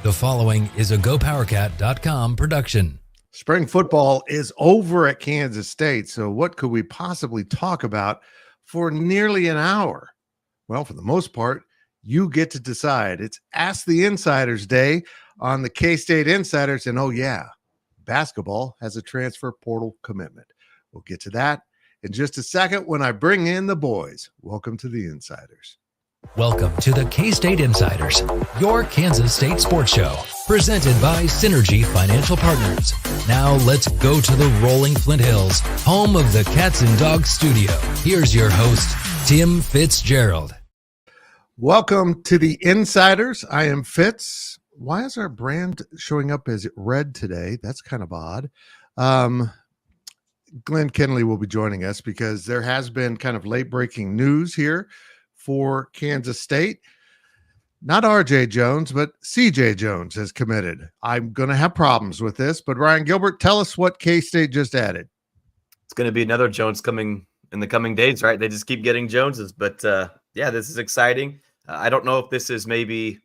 The following is a GoPowercat.com production. Spring football is over at Kansas State, so what could we possibly talk about for nearly an hour? Well, for the most part, you get to decide. It's Ask the Insiders Day on the K-State Insiders, and oh yeah, basketball has a transfer portal commitment. We'll get to that in just a second when I bring in the boys. Welcome to the Insiders. Welcome to the K-State Insiders, your Kansas State sports show, presented by Synergy Financial Partners. Now let's go to the rolling Flint Hills, home of the Cats and Dogs studio. Here's your host, Tim Fitzgerald. Welcome to the Insiders. I am Fitz. Why is our brand showing up as red today? That's kind of odd. Glenn Kinley will be joining us because there has been kind of late-breaking news here for Kansas State. Not RJ Jones, but CJ Jones has committed. I'm going to have problems with this, but Ryan Gilbert, tell us what K-State just added. It's going to be another Jones coming in the coming days, right? They just keep getting Joneses, but yeah, this is exciting. I don't know if this is maybe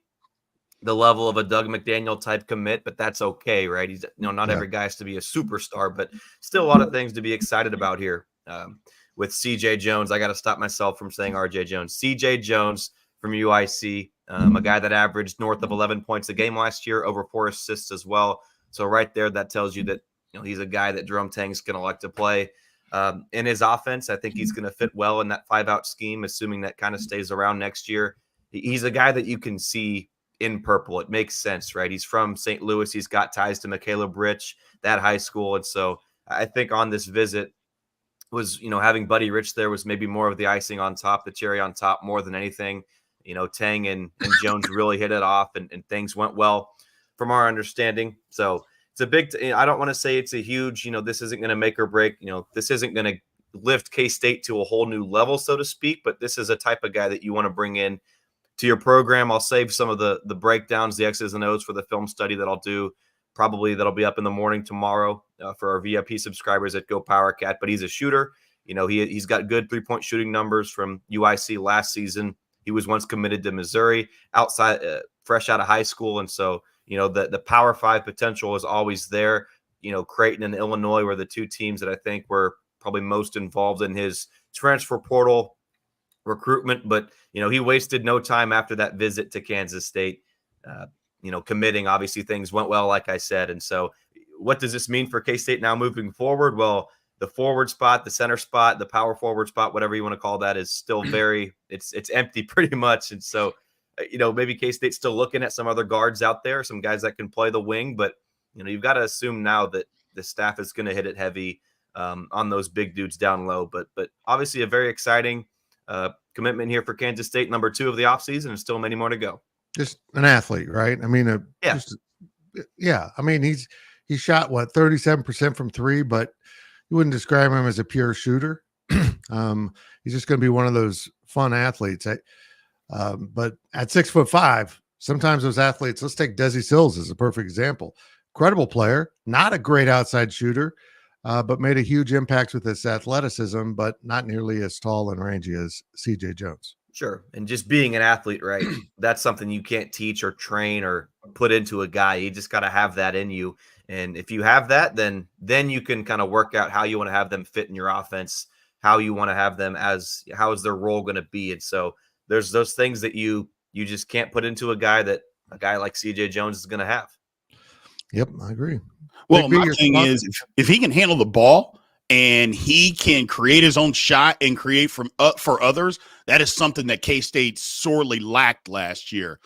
the level of a Doug McDaniel type commit, but that's okay, right? He's, not every guy has to be a superstar, but still a lot of things to be excited about here. With CJ Jones, I got to stop myself from saying RJ Jones. CJ Jones from UIC, a guy that averaged north of 11 points a game last year, over 4 assists as well. So right there, that tells you that he's a guy that Jerome Tang's going to like to play. In his offense, I think he's going to fit well in that 5-out scheme, assuming that kind of stays around next year. He's a guy that you can see in purple. It makes sense, right? He's from St. Louis. He's got ties to McCaleb Rich, that high school. And so I think on this visit, was having Buddy Rich there was maybe more of the icing on top, the cherry on top more than anything. Tang and Jones really hit it off, and things went well from our understanding. So it's a big I don't want to say it's a huge this isn't going to make or break, this isn't going to lift K-State to a whole new level, so to speak, but this is a type of guy that you want to bring in to your program. I'll save some of the breakdowns, the X's and O's for the film study that I'll do. Probably that'll be up in the morning tomorrow for our VIP subscribers at GoPowercat. But he's a shooter. He's got good 3-point shooting numbers from UIC last season. He was once committed to Missouri, fresh out of high school. And so, the Power 5 potential is always there. Creighton and Illinois were the two teams that I think were probably most involved in his transfer portal recruitment. But, he wasted no time after that visit to Kansas State. Committing, obviously things went well, like I said. And so what does this mean for K-State now moving forward? Well, the forward spot, the center spot, the power forward spot, whatever you want to call that, is still it's empty pretty much. And so, maybe K-State's still looking at some other guards out there, some guys that can play the wing, but you've got to assume now that the staff is going to hit it heavy on those big dudes down low. But obviously a very exciting commitment here for Kansas State, number 2 of the offseason, and still many more to go. Just an athlete, right? I mean, I mean, he shot 37% from 3, but you wouldn't describe him as a pure shooter. He's just going to be one of those fun athletes. But at 6'5", sometimes those athletes. Let's take Desi Sills as a perfect example. Incredible player, not a great outside shooter, but made a huge impact with his athleticism, but not nearly as tall and rangy as CJ Jones. Sure. And just being an athlete, right? That's something you can't teach or train or put into a guy. You just got to have that in you. And if you have that, then you can kind of work out how you want to have them fit in your offense, how you want to have them how is their role going to be. And so there's those things that you just can't put into a guy that a guy like CJ Jones is going to have. Yep, I agree. Well, my thing is if he can handle the ball and he can create his own shot and create for others, that is something that K-State sorely lacked last year.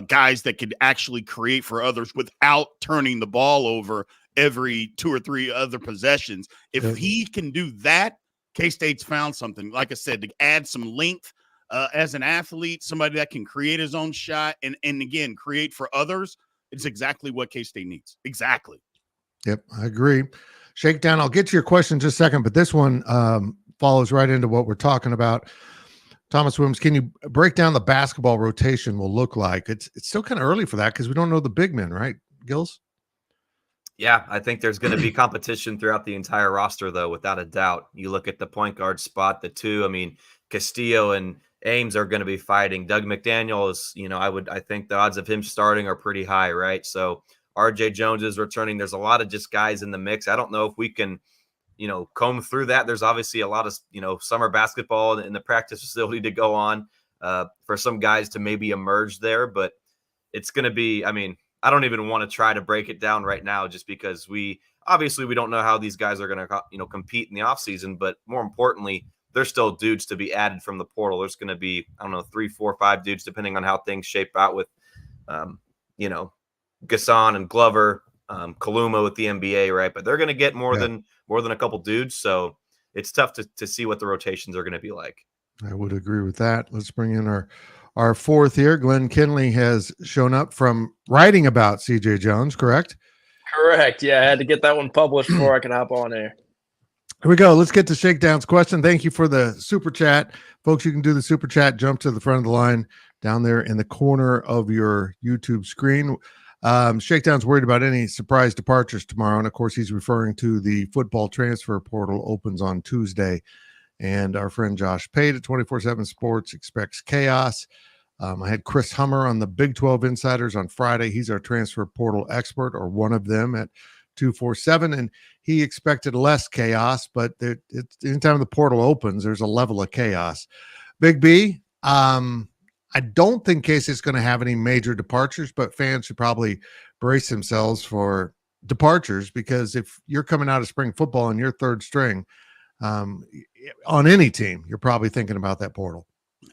Guys that could actually create for others without turning the ball over every 2 or 3 other possessions. If he can do that, K-State's found something. Like I said, to add some length as an athlete, somebody that can create his own shot and again, create for others, it's exactly what K-State needs. Exactly. Yep, I agree. Shakedown, I'll get to your question in just a second, but this one follows right into what we're talking about. Thomas Williams, can you break down the basketball rotation will look like? It's still kind of early for that because we don't know the big men, right, Gills? Yeah, I think there's going to be competition throughout the entire roster, though, without a doubt. You look at the point guard spot, the 2, I mean, Castillo and Ames are going to be fighting. Doug McDaniel is, I think the odds of him starting are pretty high, right? So RJ Jones is returning. There's a lot of just guys in the mix. I don't know if we can, comb through that. There's obviously a lot of, summer basketball in the practice facility to go on for some guys to maybe emerge there, but it's going to be, I don't even want to try to break it down right now just because we don't know how these guys are going to, compete in the offseason, but more importantly, there's still dudes to be added from the portal. There's going to be, 3, 4, 5 dudes, depending on how things shape out with, Gasson and Glover, Kaluma with the NBA, right? But they're going to get more than a couple dudes. So it's tough to see what the rotations are going to be like. I would agree with that. Let's bring in our fourth here. Glenn Kinley has shown up from writing about CJ Jones, correct? Correct. Yeah, I had to get that one published before I can hop on air. Here we go. Let's get to Shakedown's question. Thank you for the super chat. Folks, you can do the super chat. Jump to the front of the line down there in the corner of your YouTube screen. Shakedown's worried about any surprise departures tomorrow. And, of course, he's referring to the football transfer portal opens on Tuesday. And our friend Josh Pate at 24/7 Sports expects chaos. I had Chris Hummer on the Big 12 Insiders on Friday. He's our transfer portal expert, or one of them, at 247, and he expected less chaos, but anytime the portal opens, there's a level of chaos. Big B, I don't think K-State's going to have any major departures, but fans should probably brace themselves for departures, because if you're coming out of spring football and you're third string on any team, you're probably thinking about that portal.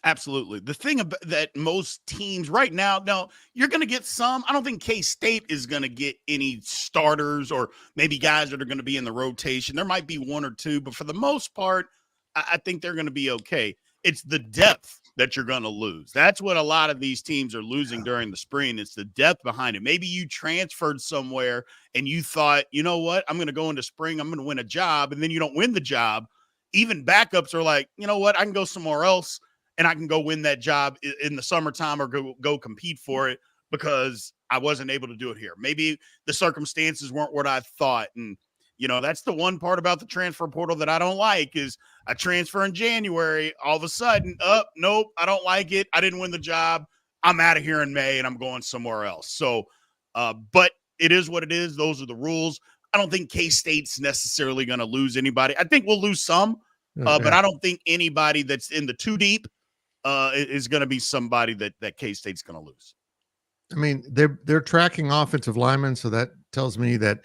Absolutely. The thing about that most teams right now, you're going to get some. I don't think K-State is going to get any starters or maybe guys that are going to be in the rotation. There might be one or two, but for the most part, I think they're going to be okay. It's the depth that you're going to lose. That's what a lot of these teams are losing during the spring. It's the depth behind it. Maybe you transferred somewhere and you thought, you know what, I'm going to go into spring, I'm going to win a job, and then you don't win the job. Even backups are like, you know what, I can go somewhere else and I can go win that job in the summertime or go compete for it because I wasn't able to do it here. Maybe the circumstances weren't what I thought. And, that's the one part about the transfer portal that I don't like is I transfer in January. All of a sudden, nope, I don't like it. I didn't win the job. I'm out of here in May and I'm going somewhere else. So, but it is what it is. Those are the rules. I don't think K-State's necessarily going to lose anybody. I think we'll lose some, but I don't think anybody that's in the too deep is going to be somebody that K-State's going to lose. I mean, they're tracking offensive linemen, so that tells me that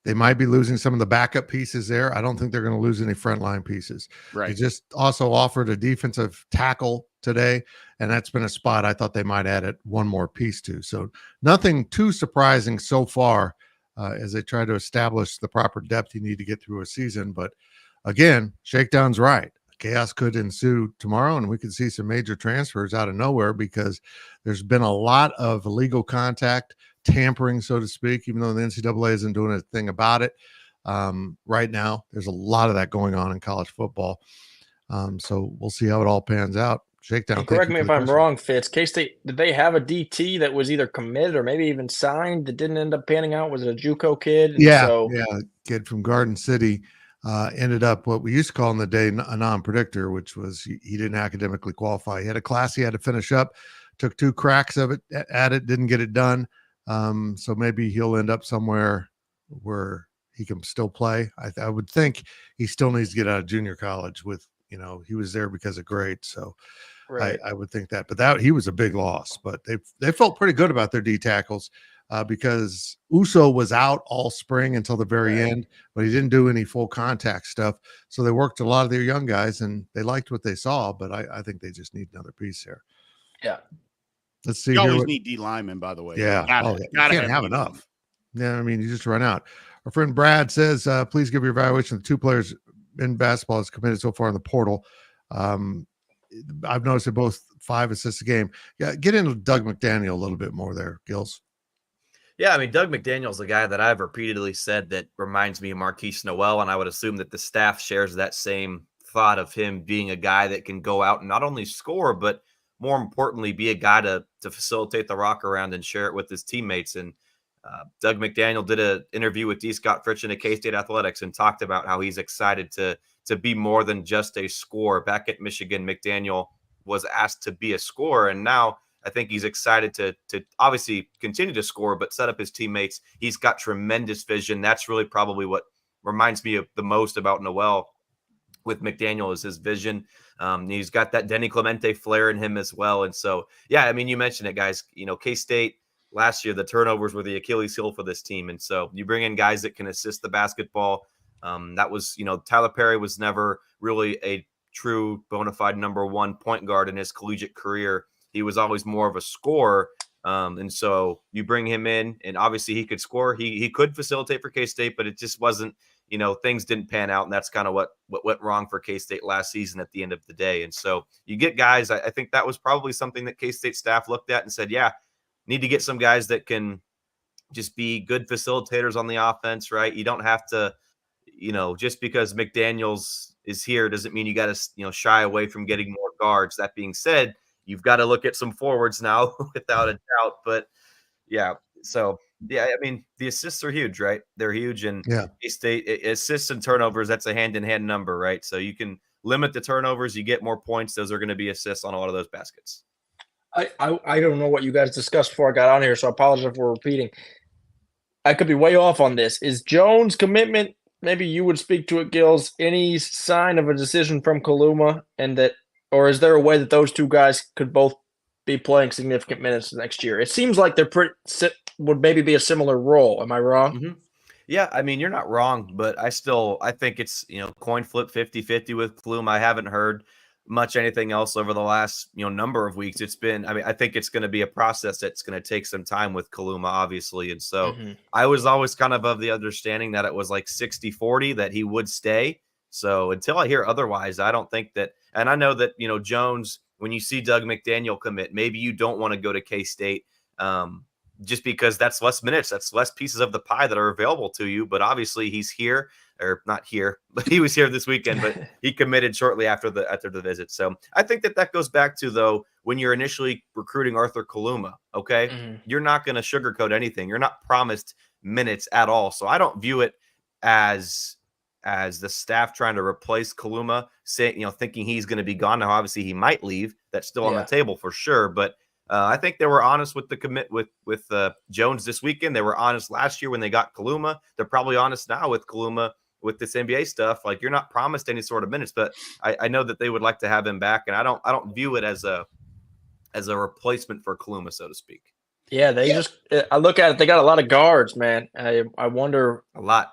they might be losing some of the backup pieces there. I don't think they're going to lose any frontline pieces. Right. They just also offered a defensive tackle today, and that's been a spot I thought they might add one more piece to. So nothing too surprising so far as they try to establish the proper depth you need to get through a season. But again, Shakedown's right. Chaos could ensue tomorrow, and we could see some major transfers out of nowhere because there's been a lot of illegal contact, tampering, so to speak, even though the NCAA isn't doing a thing about it right now. There's a lot of that going on in college football. So we'll see how it all pans out. Shakedown. Correct me if I'm wrong, Fitz. K-State, did they have a DT that was either committed or maybe even signed that didn't end up panning out? Was it a JUCO kid? Yeah, kid from Garden City. Ended up what we used to call in the day a non-predictor, which was he didn't academically qualify. He had a class he had to finish up, took 2 cracks at it, didn't get it done. So maybe he'll end up somewhere where he can still play. I would think he still needs to get out of junior college with, he was there because of grades. So right. I would think that, but he was a big loss, but they felt pretty good about their D tackles. Because Uso was out all spring until the very end, but he didn't do any full contact stuff. So they worked a lot of their young guys, and they liked what they saw, but I think they just need another piece here. Yeah. Let's see. You always need D linemen, by the way. Yeah. You can't have enough. Yeah, I mean, you just run out. Our friend Brad says, please give your evaluation of the 2 players in basketball that's committed so far in the portal. I've noticed they're both 5 assists a game. Yeah, get into Doug McDaniel a little bit more there, Gills. Yeah, I mean, Doug McDaniel's the guy that I've repeatedly said that reminds me of Marquise Noel, and I would assume that the staff shares that same thought of him being a guy that can go out and not only score, but more importantly, be a guy to facilitate the rock around and share it with his teammates. And Doug McDaniel did an interview with D. Scott Fritchen at K-State Athletics and talked about how he's excited to be more than just a scorer. Back at Michigan, McDaniel was asked to be a scorer, and now I think he's excited to obviously continue to score, but set up his teammates. He's got tremendous vision. That's really probably what reminds me of the most about Noel with McDaniel is his vision. He's got that Denny Clemente flair in him as well. And so, yeah, I mean, you mentioned it, guys. K-State last year, the turnovers were the Achilles heel for this team. And so you bring in guys that can assist the basketball. That was, Tyler Perry was never really a true bona fide number one point guard in his collegiate career. He was always more of a scorer. And so you bring him in, and obviously he could score. He could facilitate for K-State, but it just wasn't, things didn't pan out. And that's kind of what went wrong for K-State last season at the end of the day. And so you get guys, I think that was probably something that K-State staff looked at and said, yeah, need to get some guys that can just be good facilitators on the offense, right? You don't have to, just because McDaniels is here doesn't mean you got to, shy away from getting more guards. That being said, you've got to look at some forwards now without a doubt. But yeah, so yeah, I mean, the assists are huge, right? They're huge. And K-State assists and turnovers, that's a hand-in-hand number, right? So you can limit the turnovers, you get more points. Those are going to be assists on a lot of those baskets. I don't know what you guys discussed before I got on here, so I apologize if we're repeating. I could be way off on this. Is Jones' commitment, maybe you would speak to it, Gills, any sign of a decision from Kaluma, or is there a way that those two guys could both be playing significant minutes next year? It seems like they're would maybe be a similar role. Am I wrong? Mm-hmm. Yeah, I mean, you're not wrong, but I think it's, coin flip 50-50 with Kaluma. I haven't heard much anything else over the last, number of weeks. I think it's going to be a process that's going to take some time with Kaluma, obviously. And so I was always kind of the understanding that it was like 60-40 that he would stay. So until I hear otherwise, I don't think that, and I know that, Jones, when you see Doug McDaniel commit, maybe you don't want to go to K-State just because that's less minutes, that's less pieces of the pie that are available to you. But obviously he's here, or not here, but he was here this weekend, but he committed shortly after the visit. So I think that goes back to, though, when you're initially recruiting Arthur Kaluma, okay, you're not going to sugarcoat anything. You're not promised minutes at all. So I don't view it as the staff trying to replace Kaluma, thinking he's going to be gone. Now, obviously he might leave. That's still on the table for sure. But I think they were honest with the commit with Jones this weekend. They were honest last year when they got Kaluma. They're probably honest now with Kaluma with this NBA stuff. Like, you're not promised any sort of minutes, but I know that they would like to have him back, and I don't view it as a replacement for Kaluma, so to speak. Yeah, I look at it. They got a lot of guards, man. I wonder a lot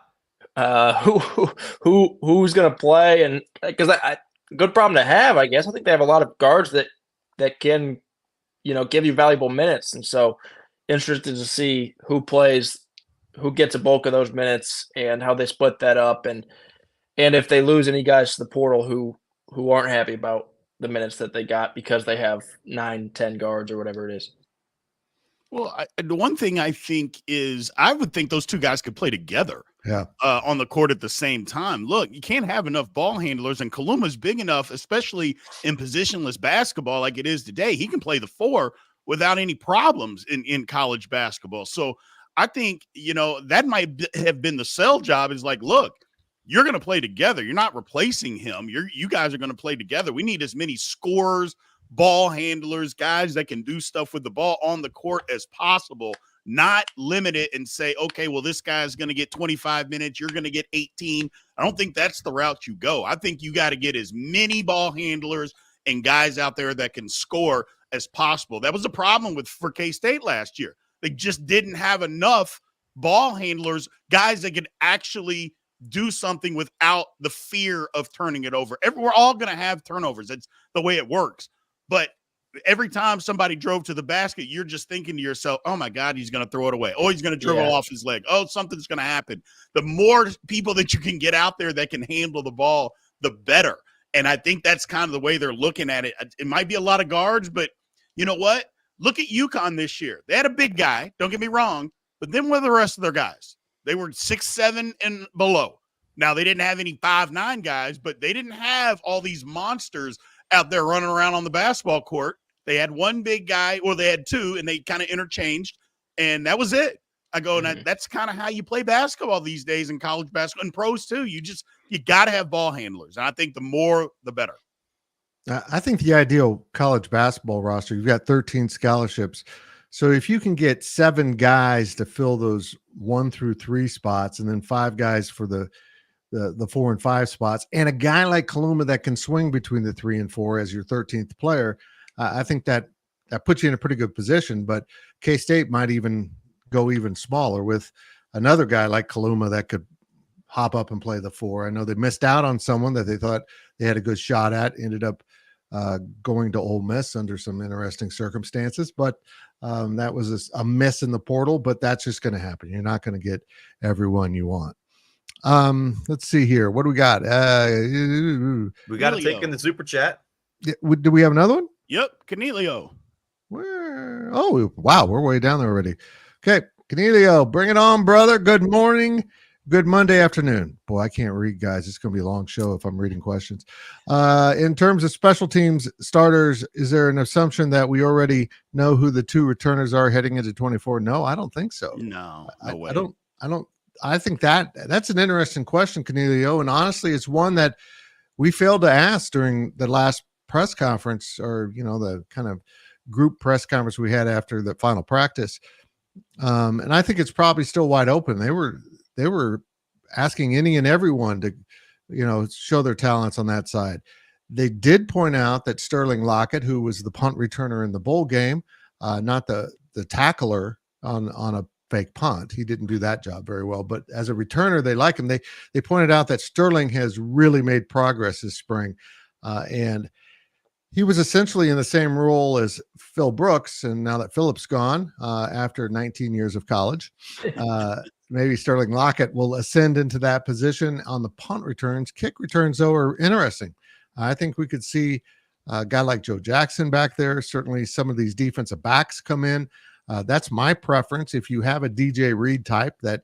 who's going to play, and because good problem to have, I guess. I think they have a lot of guards that can, give you valuable minutes. And so interested to see who plays, who gets a bulk of those minutes, and how they split that up. And if they lose any guys to the portal who aren't happy about the minutes that they got because they have 9-10 guards or whatever it is. Well, the one thing I think is I would think those two guys could play together on the court at the same time. Look, you can't have enough ball handlers, and Kaluma's big enough, especially in positionless basketball like it is today. He can play the 4 without any problems in college basketball. So I think, that might have been the sell job, is like, look, you're going to play together. You're not replacing him. You guys are going to play together. We need as many scorers, ball handlers, guys that can do stuff with the ball on the court as possible, not limit it and say, okay, well, this guy's going to get 25 minutes. You're going to get 18. I don't think that's the route you go. I think you got to get as many ball handlers and guys out there that can score as possible. That was the problem for K-State last year. They just didn't have enough ball handlers, guys that could actually do something without the fear of turning it over. We're all going to have turnovers. That's the way it works. But every time somebody drove to the basket, you're just thinking to yourself, oh, my God, he's going to throw it away. Oh, he's going to dribble off his leg. Oh, something's going to happen. The more people that you can get out there that can handle the ball, the better. And I think that's kind of the way they're looking at it. It might be a lot of guards, but you know what? Look at UConn this year. They had a big guy, don't get me wrong, but then what are the rest of their guys? They were 6'7" and below. Now, they didn't have any 5'9" guys, but they didn't have all these monsters out there running around on the basketball court. They had one big guy, or they had two, and they kind of interchanged, and that was it. I go, and that's kind of how you play basketball these days in college basketball and pros too. You got to have ball handlers, and I think the more, the better. I think the ideal college basketball roster, you've got 13 scholarships. So if you can get 7 guys to fill those 1 through 3 spots, and then 5 guys for the 4 and 5 spots, and a guy like Kaluma that can swing between the 3 and 4 as your 13th player, I think that puts you in a pretty good position. But K-State might even go even smaller with another guy like Kaluma that could hop up and play the 4. I know they missed out on someone that they thought they had a good shot at, ended up going to Ole Miss under some interesting circumstances, but that was a miss in the portal. But that's just going to happen. You're not going to get everyone you want. Let's see here. What do we got? We got to take in the super chat. Do we have another one? Yep, Cornelio. Where? Oh, wow, we're way down there already. Okay, Cornelio, bring it on, brother. Good morning. Good Monday afternoon. Boy, I can't read, guys. It's going to be a long show if I'm reading questions. In terms of special teams starters, is there an assumption that we already know who the 2 returners are heading into 24? No, I don't think so. No way. I think that's an interesting question, Cornelio. And honestly, it's one that we failed to ask during the last press conference, or, the kind of group press conference we had after the final practice. And I think it's probably still wide open. They were asking any and everyone to, show their talents on that side. They did point out that Sterling Lockett, who was the punt returner in the bowl game, not the tackler on a fake punt, he didn't do that job very well. But as a returner, they like him. They pointed out that Sterling has really made progress this spring, and he was essentially in the same role as Phil Brooks. And now that Philip's gone after 19 years of college, maybe Sterling Lockett will ascend into that position on the punt returns. Kick returns, though, are interesting. I think we could see a guy like Joe Jackson back there. Certainly some of these defensive backs come in. That's my preference. If you have a DJ Reed type that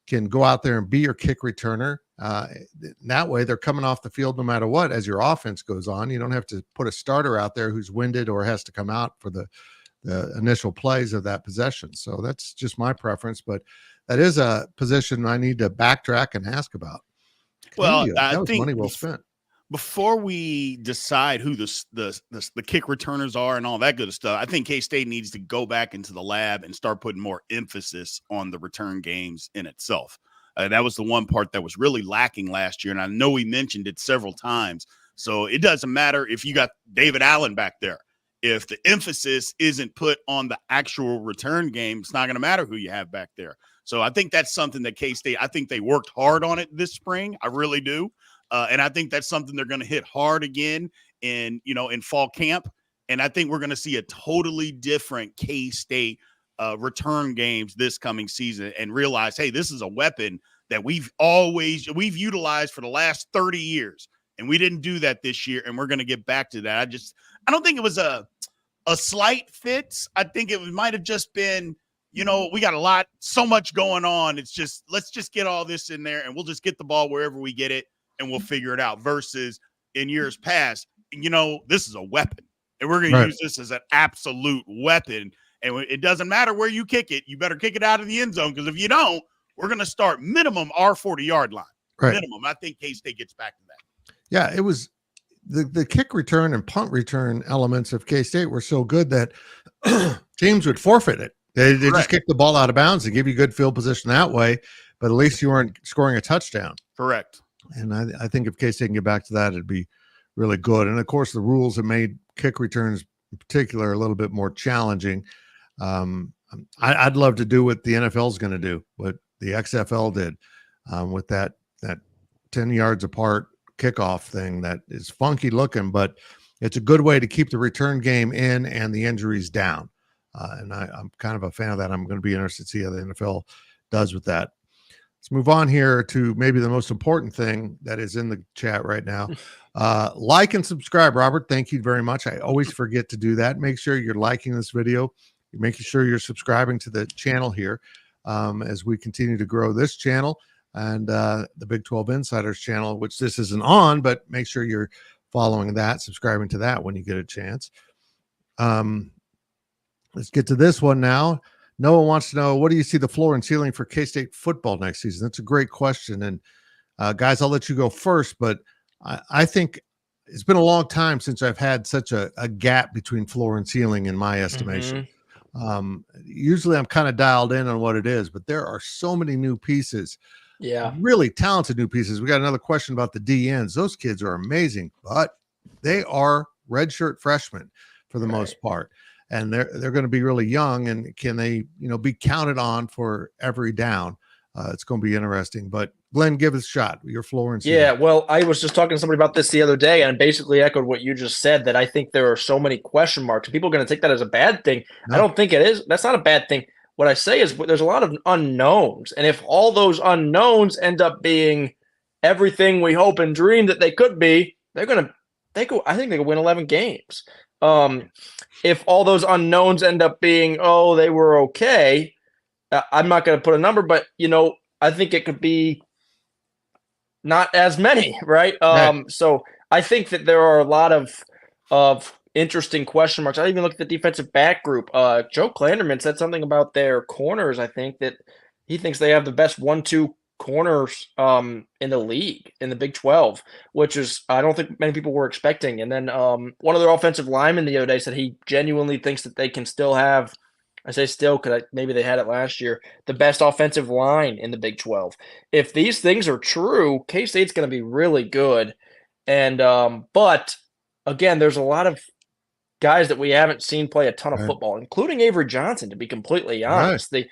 can go out there and be your kick returner, that way they're coming off the field no matter what as your offense goes on. You don't have to put a starter out there who's winded or has to come out for the initial plays of that possession. So that's just my preference, but that is a position I need to backtrack and ask about. Well, that was money well spent. Before we decide who the kick returners are and all that good stuff, I think K-State needs to go back into the lab and start putting more emphasis on the return games in itself. That was the one part that was really lacking last year, and I know we mentioned it several times. So it doesn't matter if you got David Allen back there. If the emphasis isn't put on the actual return game, it's not going to matter who you have back there. So I think that's something that K-State, I think they worked hard on it this spring. I really do. And I think that's something they're going to hit hard again in fall camp. And I think we're going to see a totally different K-State return games this coming season and realize, hey, this is a weapon that we've utilized for the last 30 years. And we didn't do that this year. And we're going to get back to that. I don't think it was a slight Fitz. I think it might have just been, we got so much going on. It's just, let's just get all this in there and we'll just get the ball wherever we get it and we'll figure it out. Versus in years past, this is a weapon and we're going to use this as an absolute weapon. And it doesn't matter where you kick it. You better kick it out of the end zone. Because if you don't, we're going to start minimum our 40-yard line. Right. Minimum. I think K-State gets back to that. Yeah, it was the kick return and punt return elements of K-State were so good that teams would forfeit it. They just kick the ball out of bounds to give you good field position that way, but at least you weren't scoring a touchdown. Correct. And I think if K-State can get back to that, it'd be really good. And, of course, the rules have made kick returns in particular a little bit more challenging. I'd love to do what the NFL is going to do, what the XFL did with that 10 yards apart kickoff thing that is funky looking, but it's a good way to keep the return game in and the injuries down. And I'm kind of a fan of that. I'm going to be interested to see how the NFL does with that. Let's move on here to maybe the most important thing that is in the chat right now. Like and subscribe, Robert. Thank you very much. I always forget to do that. Make sure you're liking this video. You're making sure you're subscribing to the channel here as we continue to grow this channel and the Big 12 Insiders channel, which this isn't on, but make sure you're following that, subscribing to that when you get a chance. Let's get to this one now. Noah wants to know, what do you see the floor and ceiling for K-State football next season? That's a great question. And guys, I'll let you go first, but I think it's been a long time since I've had such a gap between floor and ceiling in my estimation. Usually I'm kind of dialed in on what it is, but there are so many new pieces. Yeah. Really talented new pieces. We got another question about the DNs. Those kids are amazing, but they are redshirt freshmen for the most part. And they're going to be really young, and can they, be counted on for every down? It's going to be interesting. But Glenn, give it a shot. Your floor and ceiling. Yeah, well, I was just talking to somebody about this the other day, and basically echoed what you just said, that I think there are so many question marks. People are going to take that as a bad thing. No. I don't think it is. That's not a bad thing. What I say is there's a lot of unknowns, and if all those unknowns end up being everything we hope and dream that they could be, I think they could win 11 games. If all those unknowns end up being, they were okay, I'm not going to put a number, but I think it could be not as many, right? So I think that there are a lot of interesting question marks. I even look at the defensive back group. Joe Klanderman said something about their corners. I think that he thinks they have the best 1-2 corners in the league, in the Big 12, which is, I don't think many people were expecting. And then one of their offensive linemen the other day said he genuinely thinks that they can still have, I say still because maybe they had it last year, the best offensive line in the Big 12. If these things are true, K-State's going to be really good. And but again, there's a lot of guys that we haven't seen play a ton of football, including Avery Johnson, to be completely honest. The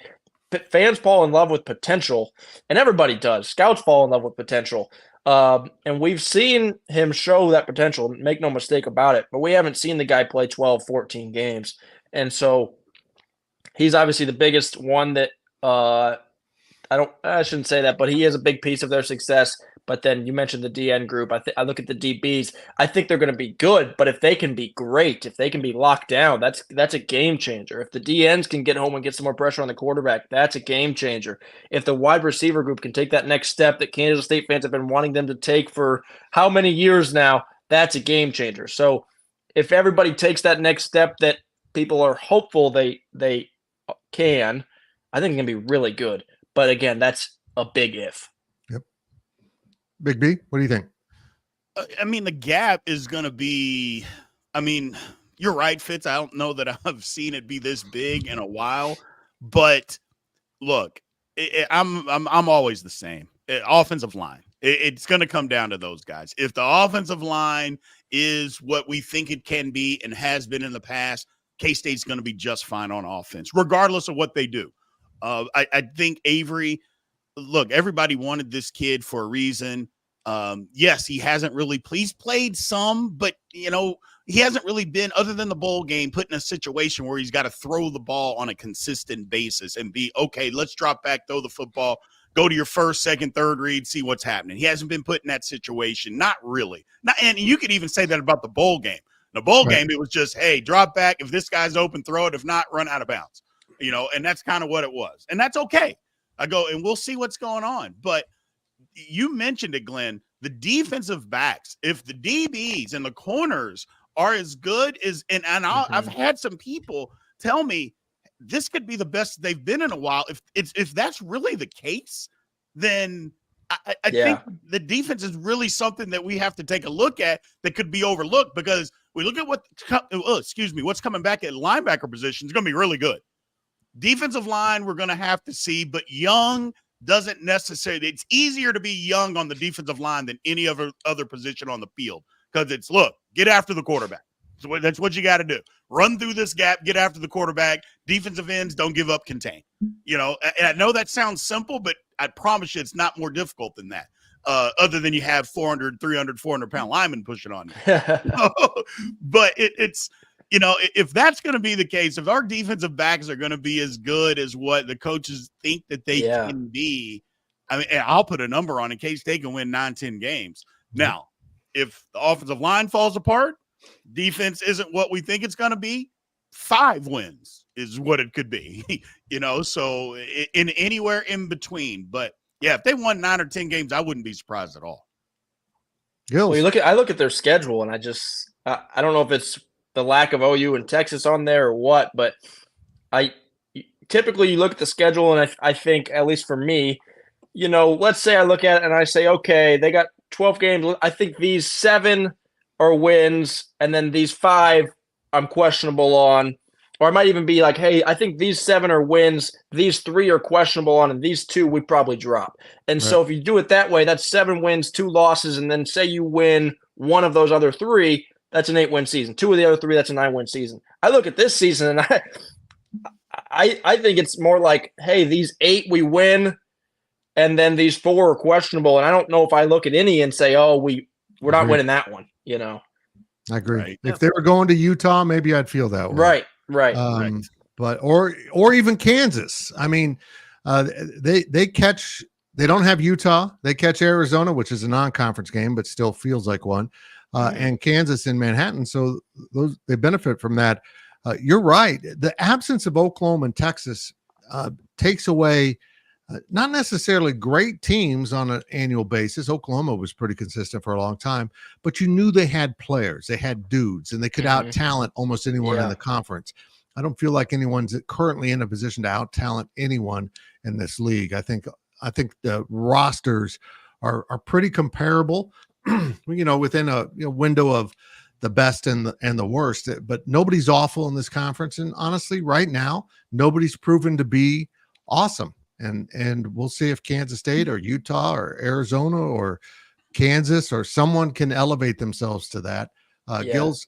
fans fall in love with potential, and everybody does. Scouts fall in love with potential. And we've seen him show that potential, make no mistake about it, but we haven't seen the guy play 12, 14 games. And so he's obviously the biggest one that I shouldn't say that, but he is a big piece of their success. But then you mentioned the DN group. I look at the DBs. I think they're going to be good, but if they can be great, if they can be locked down, that's a game changer. If the DNs can get home and get some more pressure on the quarterback, that's a game changer. If the wide receiver group can take that next step that Kansas State fans have been wanting them to take for how many years now, that's a game changer. So if everybody takes that next step that people are hopeful they can, I think it can be really good. But again, that's a big if. Big B, what do you think? I mean, the gap is going to be, you're right, Fitz. I don't know that I've seen it be this big in a while, but look, I'm always the same. Offensive line. It's going to come down to those guys. If the offensive line is what we think it can be and has been in the past, K-State's going to be just fine on offense, regardless of what they do. I think Avery, look, everybody wanted this kid for a reason. Yes, he hasn't really he's played some, but he hasn't really been, other than the bowl game, put in a situation where he's got to throw the ball on a consistent basis and be, okay, let's drop back, throw the football, go to your first, second, third read, see what's happening. He hasn't been put in that situation. Not really. And you could even say that about the bowl game. The bowl game, it was just, hey, drop back. If this guy's open, throw it. If not, run out of bounds. And that's kind of what it was. And that's okay. I go, and we'll see what's going on. But you mentioned it, Glenn, the defensive backs, if the DBs and the corners are as good as, I've had some people tell me this could be the best they've been in a while. If that's really the case, then I think the defense is really something that we have to take a look at that could be overlooked, because we look at what's coming back at linebacker position is going to be really good. Defensive line, we're going to have to see, but young doesn't necessarily – it's easier to be young on the defensive line than any other position on the field, because it's, look, get after the quarterback. So that's what you got to do. Run through this gap, get after the quarterback. Defensive ends, don't give up, contain. And I know that sounds simple, but I promise you it's not more difficult than that, other than you have 400, 300, 400-pound linemen pushing on you. But it's – if that's going to be the case, if our defensive backs are going to be as good as what the coaches think that they can be, I'll put a number on in case they can win 9-10 games. Now, if the offensive line falls apart, defense isn't what we think it's going to be, 5 wins is what it could be, so in anywhere in between. But yeah, if they won 9 or 10 games, I wouldn't be surprised at all. Well, I look at their schedule, and I don't know if it's the lack of OU and Texas on there or what, but typically you look at the schedule, and I think, at least for me, let's say I look at it and I say, okay, they got 12 games. I think these 7 are wins, and then these 5 I'm questionable on. Or I might even be like, hey, I think these 7 are wins, these 3 are questionable on, and these 2 we probably drop. And so if you do it that way, that's 7 wins, 2 losses, and then say you win one of those other 3, that's an 8-win season. 2 of the other 3, that's a 9-win season. I look at this season and I think it's more like, hey, these 8 we win, and then these 4 are questionable. And I don't know if I look at any and say, oh, we're not winning that one, you know. I agree. Right. If they were going to Utah, maybe I'd feel that way. Right. But or even Kansas. I mean, they don't have Utah. They catch Arizona, which is a non-conference game, but still feels like one. And Kansas in Manhattan. So they benefit from that. You're right. The absence of Oklahoma and Texas takes away not necessarily great teams on an annual basis. Oklahoma was pretty consistent for a long time, but you knew they had players, they had dudes, and they could out-talent almost anyone in the conference. I don't feel like anyone's currently in a position to out-talent anyone in this league. I think the rosters are pretty comparable, within a window of the best and the worst, but nobody's awful in this conference. And honestly, right now, nobody's proven to be awesome. And we'll see if Kansas State or Utah or Arizona or Kansas or someone can elevate themselves to that. Gills,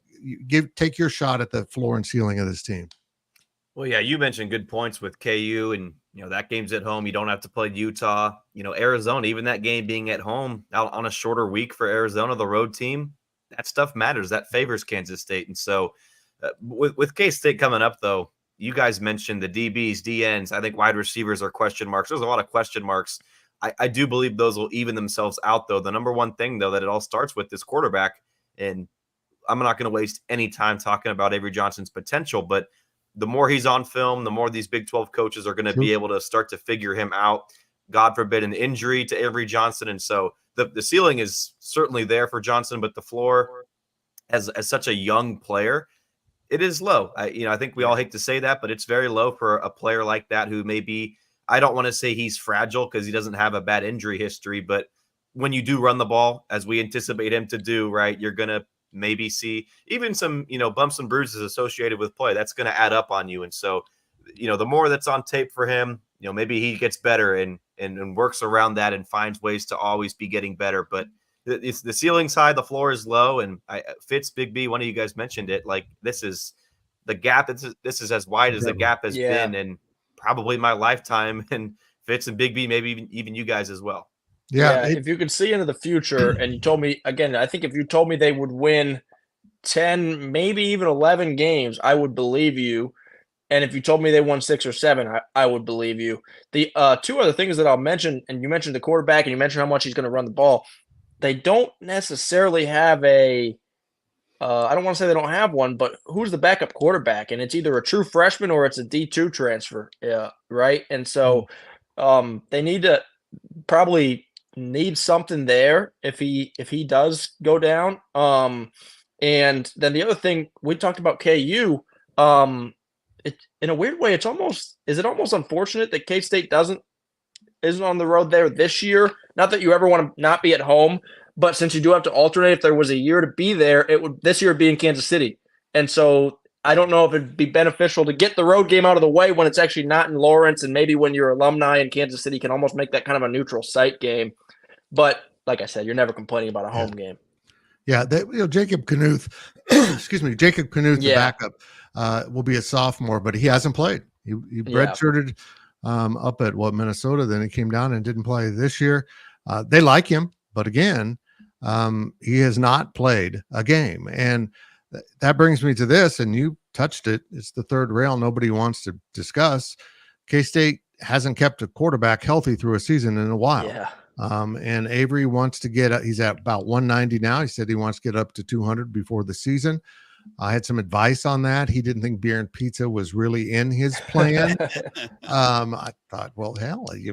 take your shot at the floor and ceiling of this team. Well, yeah, you mentioned good points with KU, and that game's at home. You don't have to play Utah. Arizona, even that game being at home out on a shorter week for Arizona, the road team, that stuff matters. That favors Kansas State. And so with K-State coming up, though, you guys mentioned the DBs, DNs. I think wide receivers are question marks. There's a lot of question marks. I do believe those will even themselves out, though. The number one thing, though, that it all starts with is quarterback. And I'm not going to waste any time talking about Avery Johnson's potential, but the more he's on film, the more these Big 12 coaches are going to be able to start to figure him out. God forbid an injury to Avery Johnson. And so the ceiling is certainly there for Johnson, but the floor as such a young player, it is low. I think we all hate to say that, but it's very low for a player like that who may be, I don't want to say he's fragile because he doesn't have a bad injury history, but when you do run the ball, as we anticipate him to do, right, you're going to maybe see even some, bumps and bruises associated with play. That's going to add up on you. And so, the more that's on tape for him, maybe he gets better and works around that and finds ways to always be getting better. But it's the ceiling's high, the floor is low. And Fitz, Big B, one of you guys mentioned it. Like, this is the gap. This is as wide as the gap has been in probably my lifetime. And Fitz and Big B, maybe even you guys as well. Yeah, if you could see into the future, and you told me, again, I think if you told me they would win 10, maybe even 11 games, I would believe you. And if you told me they won 6 or 7, I would believe you. The 2 other things that I'll mention, and you mentioned the quarterback, and you mentioned how much he's going to run the ball. They don't necessarily have I don't want to say they don't have one, but who's the backup quarterback? And it's either a true freshman or it's a D2 transfer, right? And so they need something there if he does go down. And then the other thing we talked about KU, in a weird way, is it almost unfortunate that K-State isn't on the road there this year? Not that you ever want to not be at home, but since you do have to alternate, if there was a year to be there, this year be in Kansas City. And so I don't know if it'd be beneficial to get the road game out of the way when it's actually not in Lawrence, and maybe when your alumni in Kansas City can almost make that kind of a neutral site game. But like I said, you're never complaining about a home game. Yeah, Jacob Knuth, the backup, will be a sophomore, but he hasn't played. He redshirted up at Minnesota. Then he came down and didn't play this year. They like him, but again, he has not played a game. And that brings me to this, and you touched it. It's the third rail nobody wants to discuss. K-State hasn't kept a quarterback healthy through a season in a while. Yeah. And Avery wants to he's at about 190 now. He said he wants to get up to 200 before the season. I had some advice on that. He didn't think beer and pizza was really in his plan. I thought, well, hell, you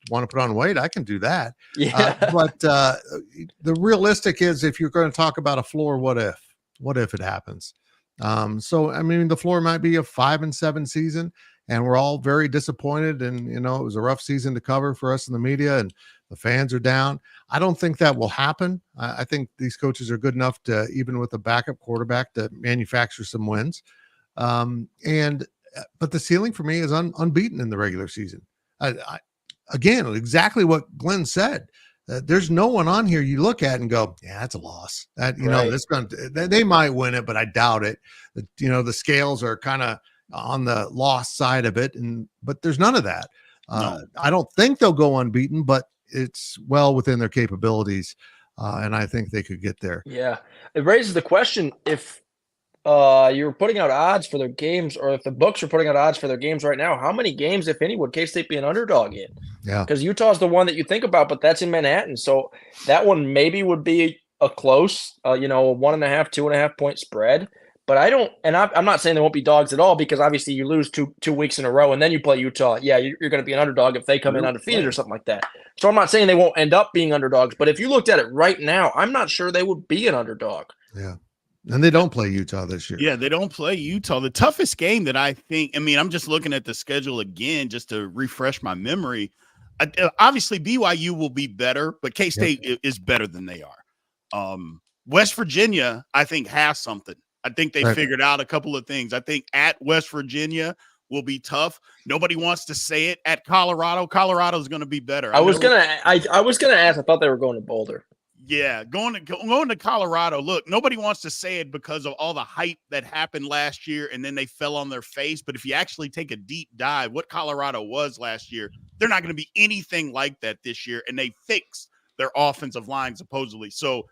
want to put on weight? I can do that. Yeah. But the realistic is, if you're going to talk about a floor, what if it happens? The floor might be a 5-7 season, and we're all very disappointed. And, it was a rough season to cover for us in the media, and The fans are down. I don't think that will happen. I think these coaches are good enough to, even with a backup quarterback, to manufacture some wins. But the ceiling for me is unbeaten in the regular season. Again, exactly what Glenn said. There's no one on here you look at and go, yeah, that's a loss. That they might win it, but I doubt it. The scales are kind of on the loss side of it, but there's none of that. No. I don't think they'll go unbeaten, but it's well within their capabilities, and I think they could get there. Yeah, it raises the question if you're putting out odds for their games, or if the books are putting out odds for their games right now, how many games, if any, would K-State be an underdog in? Yeah, because Utah's the one that you think about, but that's in Manhattan, so that one maybe would be a close, a 1.5, 2.5 point spread. But I don't, and I'm not saying there won't be dogs at all, because obviously you lose two weeks in a row and then you play Utah. Yeah, you're going to be an underdog if they come in undefeated or something like that. So I'm not saying they won't end up being underdogs, but if you looked at it right now, I'm not sure they would be an underdog. Yeah. And they don't play Utah this year. Yeah, they don't play Utah. The toughest game that I'm just looking at the schedule again just to refresh my memory. Obviously, BYU will be better, but K-State is better than they are. West Virginia, I think, has something. I think they figured out a couple of things. I think at West Virginia will be tough. Nobody wants to say it. At Colorado, Colorado's going to be better. I was gonna ask. I thought they were going to Boulder. Yeah, going to Colorado. Look, nobody wants to say it because of all the hype that happened last year, and then they fell on their face. But if you actually take a deep dive, what Colorado was last year, they're not going to be anything like that this year. And they fixed their offensive line supposedly. So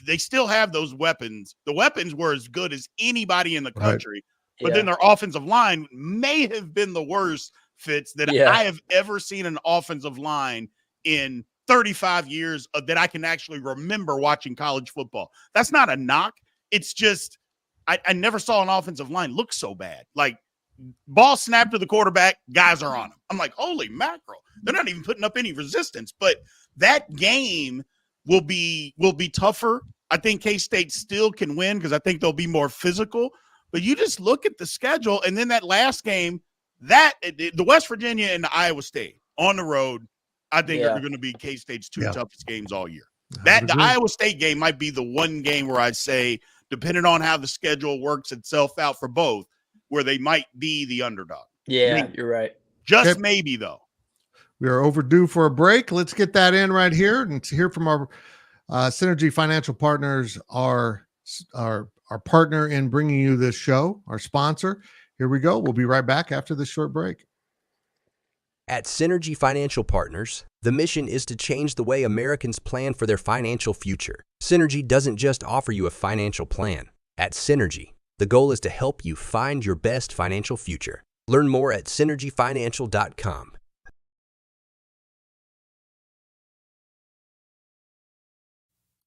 they still have those weapons. The weapons were as good as anybody in the country, but then their offensive line may have been the worst, Fitz, that I have ever seen an offensive line in 35 years that I can actually remember watching college football. That's not a knock. It's just I never saw an offensive line look so bad. Like, ball snapped to the quarterback, guys are on them. I'm like, holy mackerel. They're not even putting up any resistance. But that game will be tougher. I think K-State still can win because I think they'll be more physical. But you just look at the schedule, and then that last game, the West Virginia and the Iowa State on the road, I think are going to be K-State's two toughest games all year. The Iowa State game might be the one game where I'd say, depending on how the schedule works itself out for both, where they might be the underdog. Yeah, maybe. You're right. Just maybe, though. We are overdue for a break. Let's get that in right here and to hear from our Synergy Financial Partners, our partner in bringing you this show, our sponsor. Here we go. We'll be right back after this short break. At Synergy Financial Partners, the mission is to change the way Americans plan for their financial future. Synergy doesn't just offer you a financial plan. At Synergy, the goal is to help you find your best financial future. Learn more at synergyfinancial.com.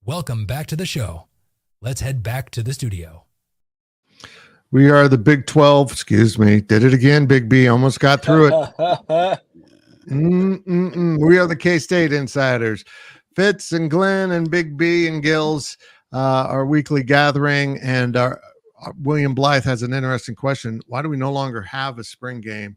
Welcome back to the show. Let's head back to the studio. We are the Big 12. Excuse me. Did it again, Big B. Almost got through it. We are the K-State Insiders. Fitz and Glenn and Big B and Gills, our weekly gathering. And William Blythe has an interesting question. Why do we no longer have a spring game?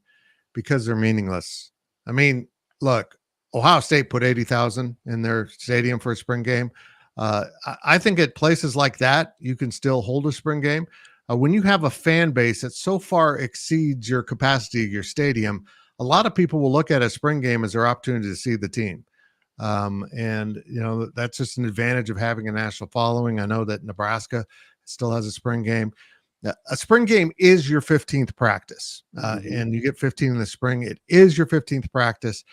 Because they're meaningless. I mean, look, Ohio State put 80,000 in their stadium for a spring game. I think at places like that, you can still hold a spring game. When you have a fan base that so far exceeds your capacity of your stadium, a lot of people will look at a spring game as their opportunity to see the team. And, that's just an advantage of having a national following. I know that Nebraska still has a spring game. A spring game is your 15th practice, and you get 15 in the spring. It is your 15th practice.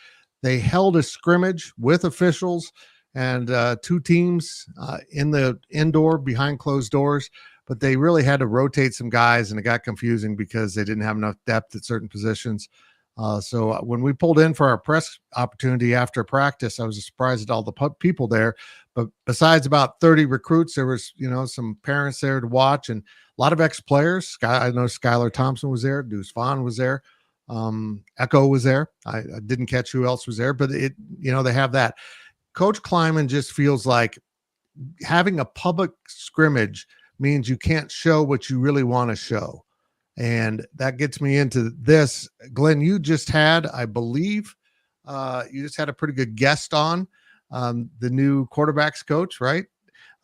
They held a scrimmage with officials and two teams in the indoor behind closed doors, but they really had to rotate some guys, and it got confusing because they didn't have enough depth at certain positions. So when we pulled in for our press opportunity after practice, I was surprised at all the people there. But besides about 30 recruits, there was, some parents there to watch and a lot of ex-players. I know Skylar Thompson was there. Deuce Vaughn was there. Echo was there. I didn't catch who else was there, but they have that. Coach Kleiman just feels like having a public scrimmage means you can't show what you really want to show. And that gets me into this. Glenn, you just had, I believe, you just had a pretty good guest on. the new quarterbacks coach, right?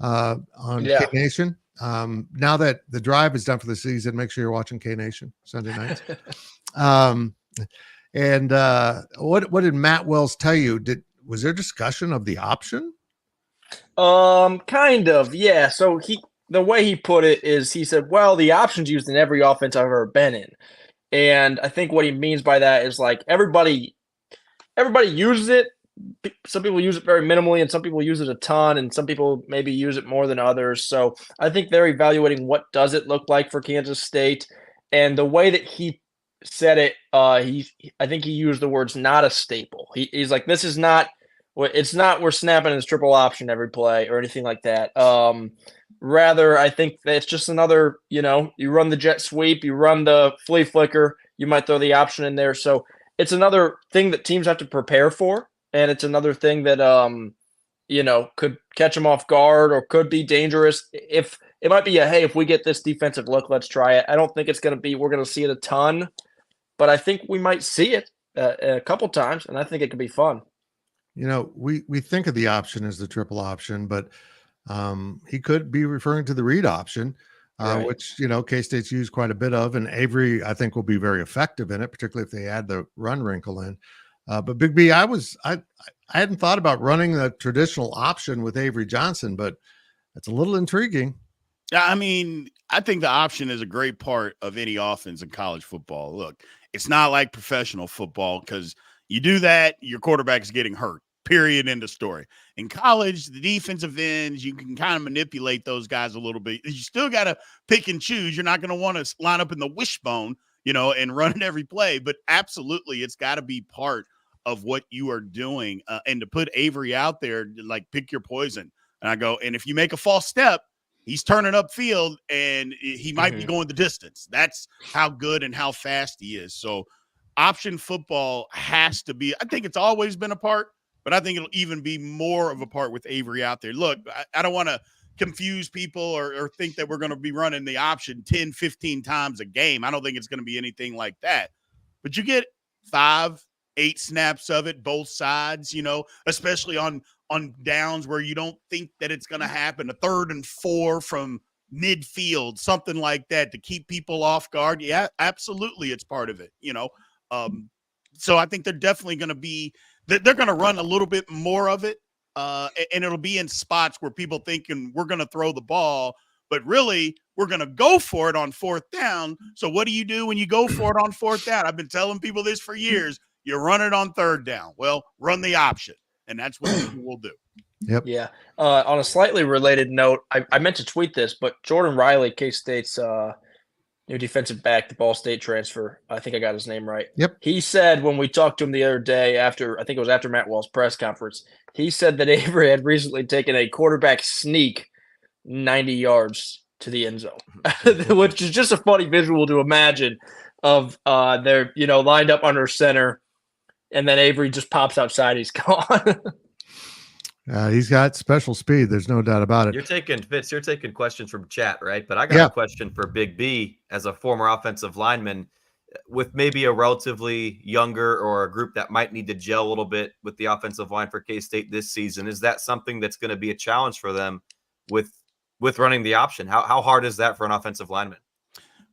On K Nation. Now that the drive is done for the season, make sure you're watching K Nation Sunday nights. And what did Matt Wells tell you? Was there discussion of the option? Kind of, yeah. So the way he put it is he said, well, the option's used in every offense I've ever been in. And I think what he means by that is like everybody uses it. Some people use it very minimally and some people use it a ton and some people maybe use it more than others. So I think they're evaluating what does it look like for Kansas State. And the way that he said it, I think he used the words not a staple. He's like, this is not, it's not we're snapping his triple option every play or anything like that. Rather, I think that it's just another, you run the jet sweep, you run the flea flicker, you might throw the option in there. So it's another thing that teams have to prepare for. And it's another thing that, could catch them off guard or could be dangerous. If it might be hey, if we get this defensive look, let's try it. I don't think it's going to be, we're going to see it a ton, but I think we might see it a couple times. And I think it could be fun. We think of the option as the triple option, but he could be referring to the read option, right. Which, K-State's used quite a bit of. And Avery, I think, will be very effective in it, particularly if they add the run wrinkle in. But Big B, I hadn't thought about running the traditional option with Avery Johnson, but it's a little intriguing. Yeah, I mean, I think the option is a great part of any offense in college football. Look, it's not like professional football because you do that, your quarterback is getting hurt. Period. End of story. In college, the defensive ends, you can kind of manipulate those guys a little bit. You still got to pick and choose. You're not going to want to line up in the wishbone, and run it every play. But absolutely, it's got to be part of what you are doing. And to put Avery out there, like pick your poison. And I go, and if you make a false step, he's turning upfield and he might be going the distance. That's how good and how fast he is. So option football has to be, I think it's always been a part, but I think it'll even be more of a part with Avery out there. Look, I don't want to confuse people or think that we're going to be running the option 10, 15 times a game. I don't think it's going to be anything like that. But you get 5, 8 snaps of it, both sides, especially on downs where you don't think that it's going to happen, a 3rd and 4 from midfield, something like that to keep people off guard. Yeah, absolutely. It's part of it, So I think they're definitely going to be, they're going to run a little bit more of it. And it'll be in spots where people thinking we're going to throw the ball, but really we're going to go for it on 4th down. So what do you do when you go for it on 4th down? I've been telling people this for years. You run it on 3rd down. Well, run the option. And that's what people will do. Yep. Yeah. On a slightly related note, I meant to tweet this, but Jordan Riley, K-State's new defensive back, the Ball State transfer. I think I got his name right. Yep. He said when we talked to him the other day I think it was after Matt Wells' press conference, he said that Avery had recently taken a quarterback sneak 90 yards to the end zone, which is just a funny visual to imagine of they're, lined up under center. And then Avery just pops outside. He's gone. He's got special speed. There's no doubt about it. You're taking questions from chat, right? But I got a question for Big B as a former offensive lineman with maybe a relatively younger or a group that might need to gel a little bit with the offensive line for K-State this season. Is that something that's going to be a challenge for them with running the option? How hard is that for an offensive lineman?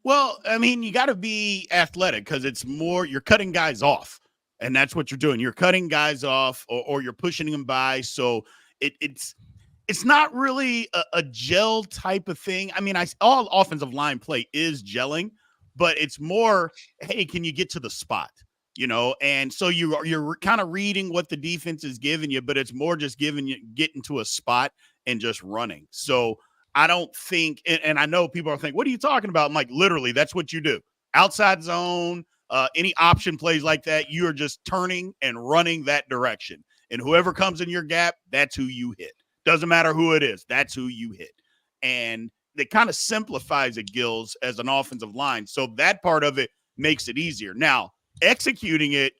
Well, I mean, you got to be athletic because it's more, you're cutting guys off. And that's what you're doing. You're cutting guys off or you're pushing them by. So it's not really a gel type of thing. I mean, all offensive line play is gelling, but it's more, hey, can you get to the spot? And so you're kind of reading what the defense is giving you, but it's more just getting to a spot and just running. So I don't think, and I know people are thinking, what are you talking about? I'm like, literally, that's what you do. Outside zone, any option plays like that, you are just turning and running that direction. And whoever comes in your gap, that's who you hit. Doesn't matter who it is. That's who you hit. And it kind of simplifies it, Gills, as an offensive line. So that part of it makes it easier. Now, executing it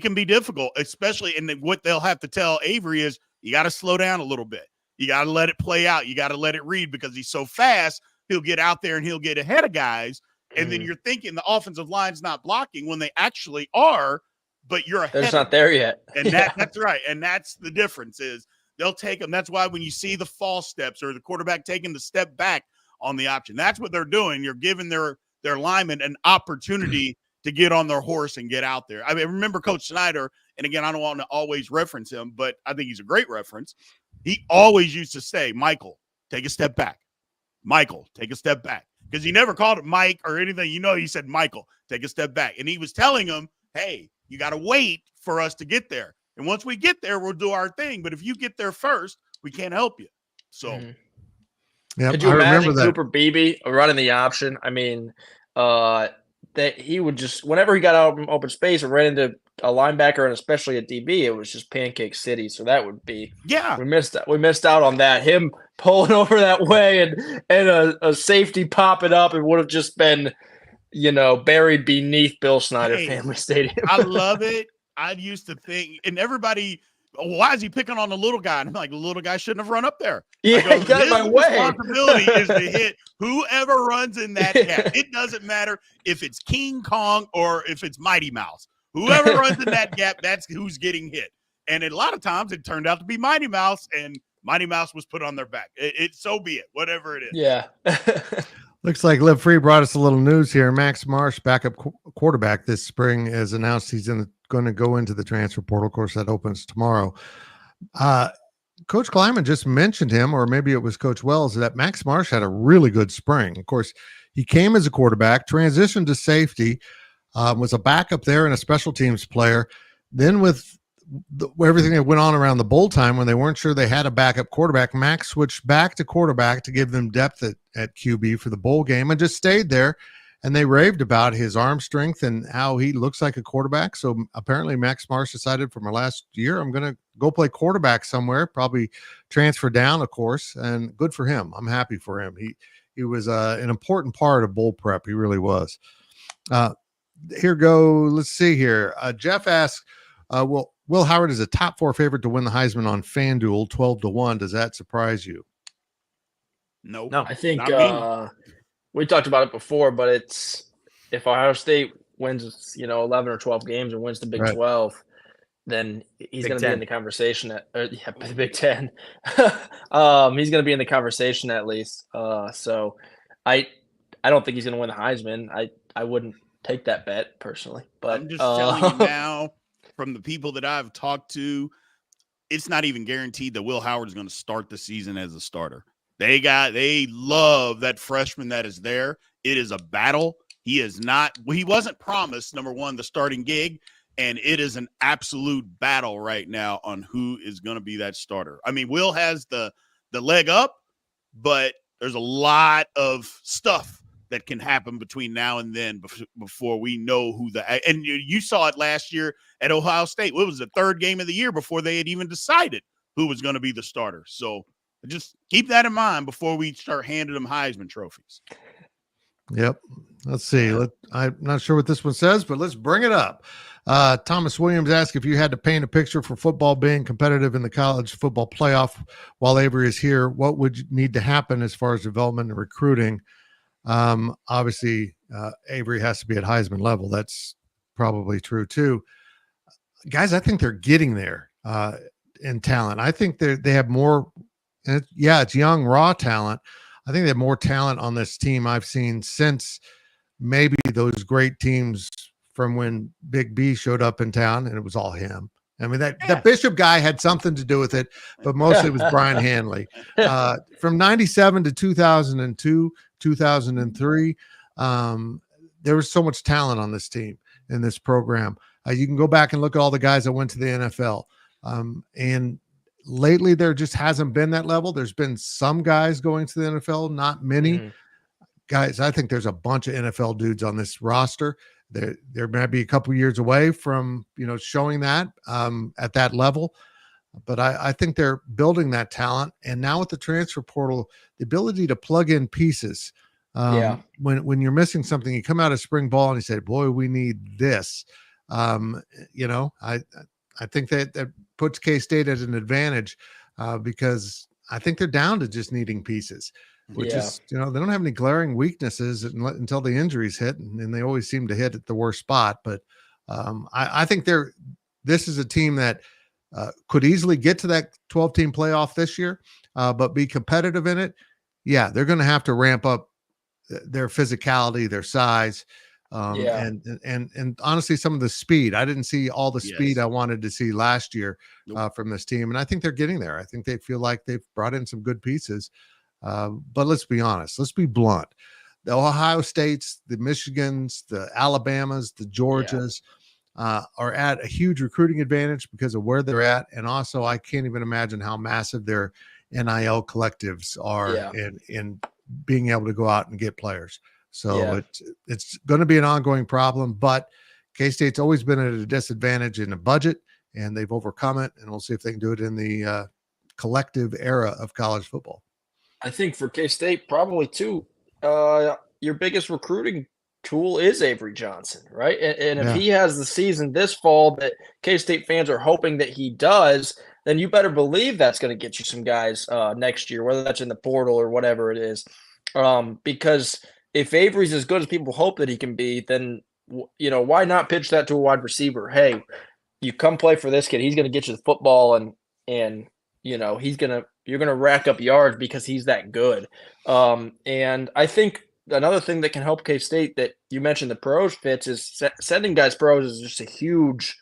can be difficult, especially in what they'll have to tell Avery is you got to slow down a little bit. You got to let it play out. You got to let it read because he's so fast, he'll get out there and he'll get ahead of guys. And then you're thinking the offensive line's not blocking when they actually are, but you're ahead. They're just not there yet. And that's right. And that's the difference is they'll take them. That's why when you see the false steps or the quarterback taking the step back on the option, that's what they're doing. You're giving their linemen an opportunity to get on their horse and get out there. I mean, remember Coach Snyder, and again, I don't want to always reference him, but I think he's a great reference. He always used to say, Michael, take a step back. Michael, take a step back. Because he never called it Mike or anything. He said, Michael, take a step back. And he was telling him, hey, you got to wait for us to get there. And once we get there, we'll do our thing. But if you get there first, we can't help you. So, yeah, could you imagine Cooper Beebe running the option? I mean, that he would just, whenever he got out in open space and ran into a linebacker and especially a DB, it was just pancake city. So that would be, we missed out on that. Him pulling over that way and a safety popping up, it would have just been, buried beneath Bill Snyder Family Stadium. I love it. I used to think, and everybody, why is he picking on the little guy? And I'm like, the little guy shouldn't have run up there. Yeah, he got in my way. Responsibility is to hit whoever runs in that gap. It doesn't matter if it's King Kong or if it's Mighty Mouse. Whoever runs in that gap, that's who's getting hit. And a lot of times it turned out to be Mighty Mouse, and Mighty Mouse was put on their back. So be it, whatever it is. Yeah. Looks like Live Free brought us a little news here. Max Marsh, backup quarterback this spring, has announced he's going to go into the transfer portal. Of course, that opens tomorrow. Coach Kleiman just mentioned him, or maybe it was Coach Wells, that Max Marsh had a really good spring. Of course, he came as a quarterback, transitioned to safety, was a backup there and a special teams player. Then with everything that went on around the bowl time when they weren't sure they had a backup quarterback, Max switched back to quarterback to give them depth at QB for the bowl game and just stayed there. And they raved about his arm strength and how he looks like a quarterback. So apparently Max Marsh decided from our last year, I'm going to go play quarterback somewhere, probably transfer down, of course, and good for him. I'm happy for him. He was an important part of bowl prep. He really was. Let's see here. Jeff asks, Will Howard is a top 4 favorite to win the Heisman on FanDuel, 12-1. Does that surprise you? No, I think we talked about it before, but it's if Ohio State wins, 11 or 12 games and wins the Big 12, then he's going to be in the conversation the Big 10. He's going to be in the conversation at least. So I don't think he's going to win the Heisman. I wouldn't take that bet personally, but I'm just telling you now, from the people that I've talked to, it's not even guaranteed that Will Howard is going to start the season as a starter. They love that freshman that is there. It is a battle. He wasn't promised, number one, the starting gig, and it is an absolute battle right now on who is going to be that starter. I mean, Will has the leg up, but there's a lot of stuff that can happen between now and then before we know and you saw it last year at Ohio State. It was the 3rd game of the year before they had even decided who was going to be the starter. So just keep that in mind before we start handing them Heisman trophies. Yep. Let's see. I'm not sure what this one says, but let's bring it up. Thomas Williams asked if you had to paint a picture for football being competitive in the college football playoff while Avery is here, what would need to happen as far as development and recruiting? Obviously, Avery has to be at Heisman level. That's probably true too. Guys, I think they're getting there in talent. I think they have more. It's young, raw talent. I think they have more talent on this team I've seen since maybe those great teams from when Big B showed up in town, and it was all him. I mean, that Bishop guy had something to do with it, but mostly it was Brien Hanley. From 97 to 2002, 2003, there was so much talent on this team in this program. You can go back and look at all the guys that went to the NFL. And lately, there just hasn't been that level. There's been some guys going to the NFL, not many. Mm-hmm. Guys, I think there's a bunch of NFL dudes on this roster. There might be a couple years away from, showing that at that level. But I think they're building that talent. And now with the transfer portal, the ability to plug in pieces. When you're missing something, you come out of spring ball and you say, boy, we need this. I think that puts K-State at an advantage because I think they're down to just needing pieces, which is, they don't have any glaring weaknesses until the injuries hit, and they always seem to hit at the worst spot. But I think this is a team that could easily get to that 12-team playoff this year, but be competitive in it. Yeah, they're going to have to ramp up their physicality, their size, and honestly, some of the speed. I didn't see all the speed I wanted to see last year from this team, and I think they're getting there. I think they feel like they've brought in some good pieces. But let's be honest. Let's be blunt. The Ohio States, the Michigans, the Alabamas, the Georgias are at a huge recruiting advantage because of where they're at. And also, I can't even imagine how massive their NIL collectives are in being able to go out and get players. So it's going to be an ongoing problem, but K-State's always been at a disadvantage in the budget, and they've overcome it. And we'll see if they can do it in the collective era of college football. I think for K-State, probably too, your biggest recruiting tool is Avery Johnson, right? And if he has the season this fall that K-State fans are hoping that he does, then you better believe that's going to get you some guys next year, whether that's in the portal or whatever it is. Because if Avery's as good as people hope that he can be, then, why not pitch that to a wide receiver? Hey, you come play for this kid. He's going to get you the football and you're going to rack up yards because he's that good. And I think another thing that can help K-State that you mentioned the pros, Fitz, is sending guys pros is just a huge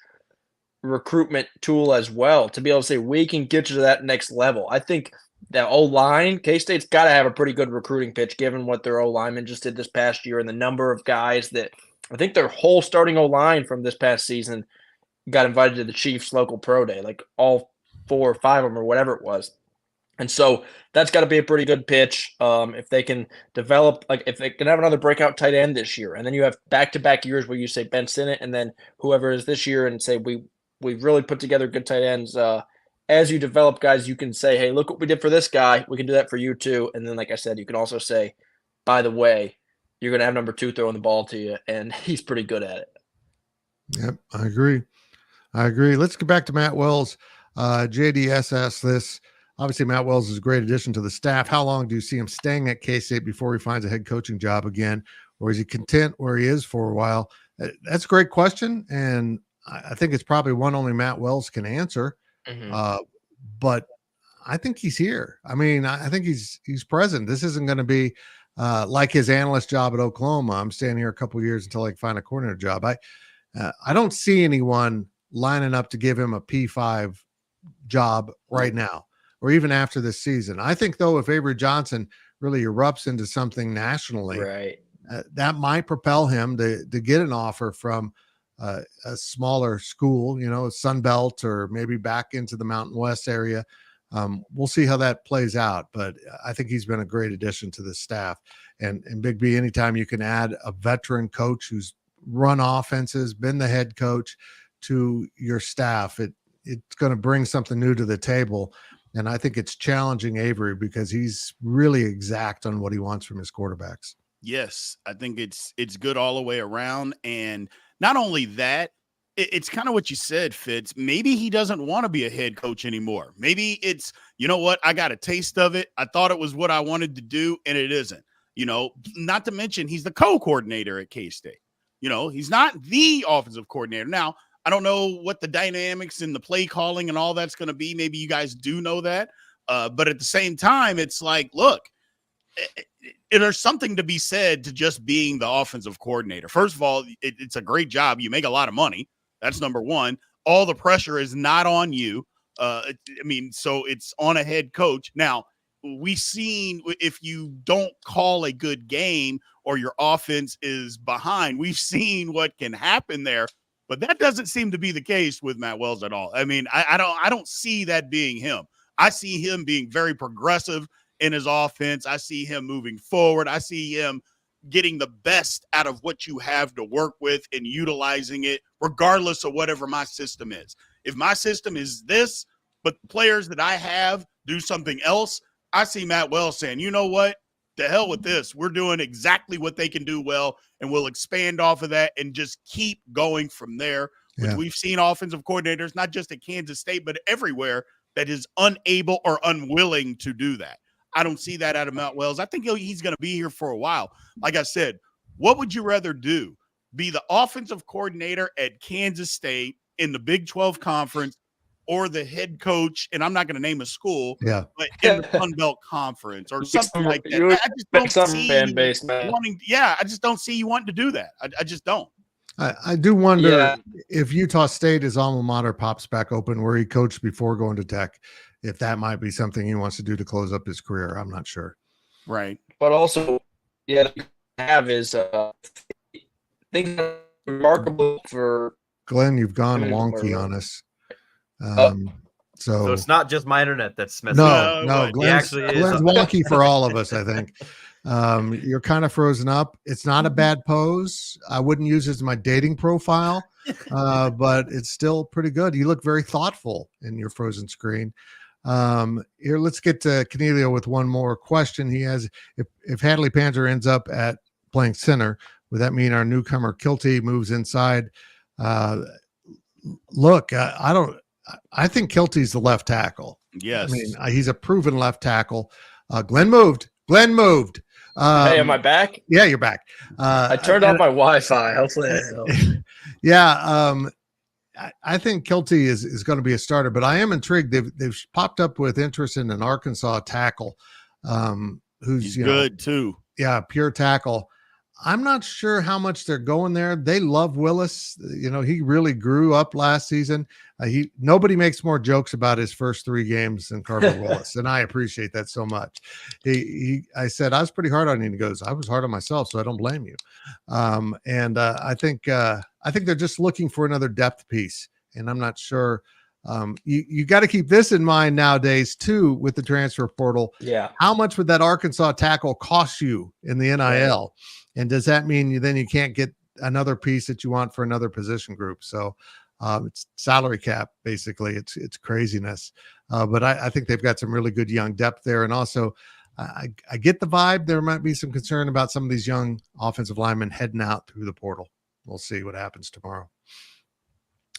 recruitment tool as well to be able to say, we can get you to that next level. I think that O-line, K-State's got to have a pretty good recruiting pitch given what their O-lineman just did this past year and the number of guys that I think their whole starting O-line from this past season got invited to the Chiefs local pro day, like all 4 or 5 of them or whatever it was. And so that's got to be a pretty good pitch. If they can develop, like if they can have another breakout tight end this year, and then you have back-to-back years where you say Ben Sinnott and then whoever is this year and say we've really put together good tight ends. As you develop guys, you can say, hey, look what we did for this guy. We can do that for you too. And then, like I said, you can also say, by the way, you're going to have number 2 throwing the ball to you, and he's pretty good at it. Yep, I agree. Let's get back to Matt Wells. JDS asked this. Obviously, Matt Wells is a great addition to the staff. How long do you see him staying at K-State before he finds a head coaching job again? Or is he content where he is for a while? That's a great question. And I think it's probably one only Matt Wells can answer. Mm-hmm. But I think he's here. I mean, I think he's present. This isn't going to be like his analyst job at Oklahoma. I'm staying here a couple of years until I can find a coordinator job. I don't see anyone lining up to give him a P5 job right now, or even after this season. I think, though, if Avery Johnson really erupts into something nationally, right, that might propel him to get an offer from a smaller school, Sun Belt, or maybe back into the Mountain West area. We'll see how that plays out, but I think he's been a great addition to the staff. And Big B, anytime you can add a veteran coach who's run offenses, been the head coach to your staff, it's going to bring something new to the table. And I think it's challenging Avery because he's really exact on what he wants from his quarterbacks. Yes, I think it's good all the way around. And not only that, it's kind of what you said, Fitz. Maybe he doesn't want to be a head coach anymore. Maybe it's, you know what, I got a taste of it. I thought it was what I wanted to do, and it isn't. Not to mention he's the co-coordinator at K-State. He's not the offensive coordinator. Now, I don't know what the dynamics and the play calling and all that's going to be. Maybe you guys do know that. But at the same time, it's like, look, there's something to be said to just being the offensive coordinator. First of all, it's a great job. You make a lot of money. That's number one. All the pressure is not on you. So it's on a head coach. Now, we've seen if you don't call a good game or your offense is behind, we've seen what can happen there. But that doesn't seem to be the case with Matt Wells at all. I mean, I don't see that being him. I see him being very progressive in his offense. I see him moving forward. I see him getting the best out of what you have to work with and utilizing it regardless of whatever my system is. If my system is this, but the players that I have do something else, I see Matt Wells saying, you know what? To hell with this. We're doing exactly what they can do well, and we'll expand off of that and just keep going from there. Yeah. We've seen offensive coordinators, not just at Kansas State, but everywhere, that is unable or unwilling to do that. I don't see that out of Matt Wells. I think he's going to be here for a while. Like I said, what would you rather do? be the offensive coordinator at Kansas State in the Big 12 Conference or the head coach, and I'm not going to name a school, but in the Sun Belt Conference or something like that. I just don't see fan base, man. I just don't see you wanting to do that. I just don't. I do wonder if Utah State, his alma mater, pops back open where he coached before going to Tech, if that might be something he wants to do to close up his career. I'm not sure. Right. But also, have is things remarkable for Glenn. You've gone wonky on us. So it's not just my internet that's messing up. No, Glenn's wonky for all of us, I think. You're kind of frozen up. It's not a bad pose. I wouldn't use it as my dating profile, but it's still pretty good. You look very thoughtful in your frozen screen. Here, let's get to Cornelio with one more question. He has, if Hadley Panzer ends up at playing center, would that mean our newcomer Kilty moves inside? I think Kilty's the left tackle. Yes. I mean, he's a proven left tackle. Glenn moved. Hey, am I back? Yeah, you're back. I turned off my Wi-Fi. Hopefully that helps. I think Kilty is going to be a starter, but I am intrigued. They've popped up with interest in an Arkansas tackle who's good too. Yeah, pure tackle. I'm not sure how much they're going there. They love Willis. He really grew up last season. Nobody makes more jokes about his first 3 games than Carver Willis, and I appreciate that so much. I said I was pretty hard on him. He goes, I was hard on myself, so I don't blame you. I think they're just looking for another depth piece, and I'm not sure. You got to keep this in mind nowadays too with the transfer portal. Yeah, how much would that Arkansas tackle cost you in the NIL? Yeah. And does that mean you can't get another piece that you want for another position group? So it's salary cap, basically. It's craziness. But I think they've got some really good young depth there. And also, I get the vibe there might be some concern about some of these young offensive linemen heading out through the portal. We'll see what happens tomorrow.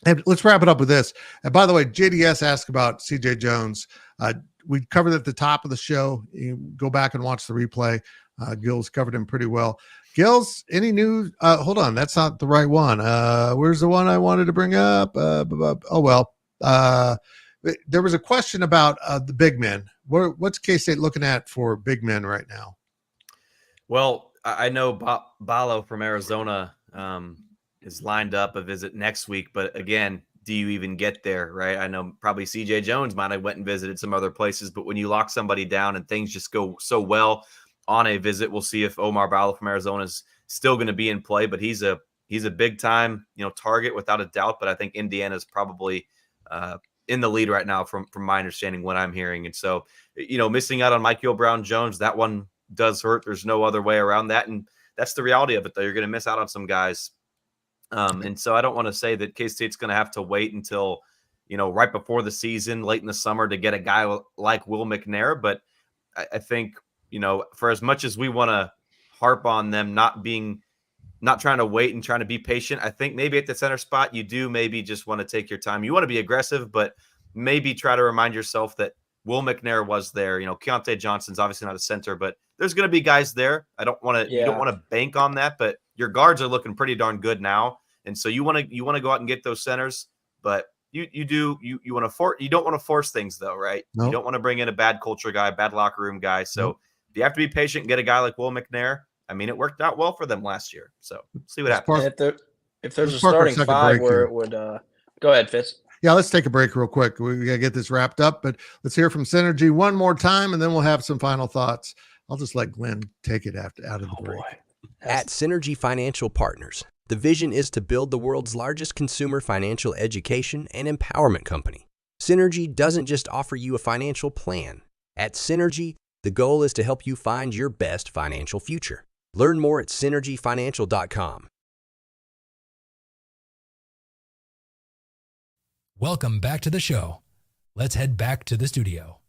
And let's wrap it up with this. And by the way, JDS asked about CJ Jones. We covered it at the top of the show. You go back and watch the replay. Gil's covered him pretty well. Gills, any news? Hold on, that's not the right one. Where's the one I wanted to bring up? There was a question about the big men. What's K-State looking at for big men right now? Well, I know Balo from Arizona is lined up a visit next week, but again, do you even get there, right? I know probably CJ Jones might have went and visited some other places, but when you lock somebody down and things just go so well on a visit, we'll see if Omar Balo from Arizona is still going to be in play, but he's a big time, target without a doubt. But I think Indiana is probably in the lead right now from my understanding, what I'm hearing. And so, missing out on Michael Brown-Jones, that one does hurt. There's no other way around that. And that's the reality of it, though. You're going to miss out on some guys. And so I don't want to say that K-State's going to have to wait until, right before the season, late in the summer, to get a guy like Will McNair. But I think, for as much as we want to harp on them not trying to wait and trying to be patient, I think maybe at the center spot, you do maybe just want to take your time. You want to be aggressive, but maybe try to remind yourself that Will McNair was there. Keontae Johnson's obviously not a center, but there's going to be guys there. You don't want to bank on that, but your guards are looking pretty darn good now. And so you want to go out and get those centers, but you don't want to force things though, right? Nope. You don't want to bring in a bad culture guy, bad locker room guy. So you have to be patient and get a guy like Will McNair. I mean, it worked out well for them last year. So see what happens. If there's a starting 5 where it would go ahead, Fitz. Yeah, let's take a break real quick. We got to get this wrapped up, but let's hear from Synergy one more time, and then we'll have some final thoughts. I'll just let Glenn take it out of the break. At Synergy Financial Partners, the vision is to build the world's largest consumer financial education and empowerment company. Synergy doesn't just offer you a financial plan. At Synergy, the goal is to help you find your best financial future. Learn more at synergyfinancial.com. Welcome back to the show. Let's head back to the studio.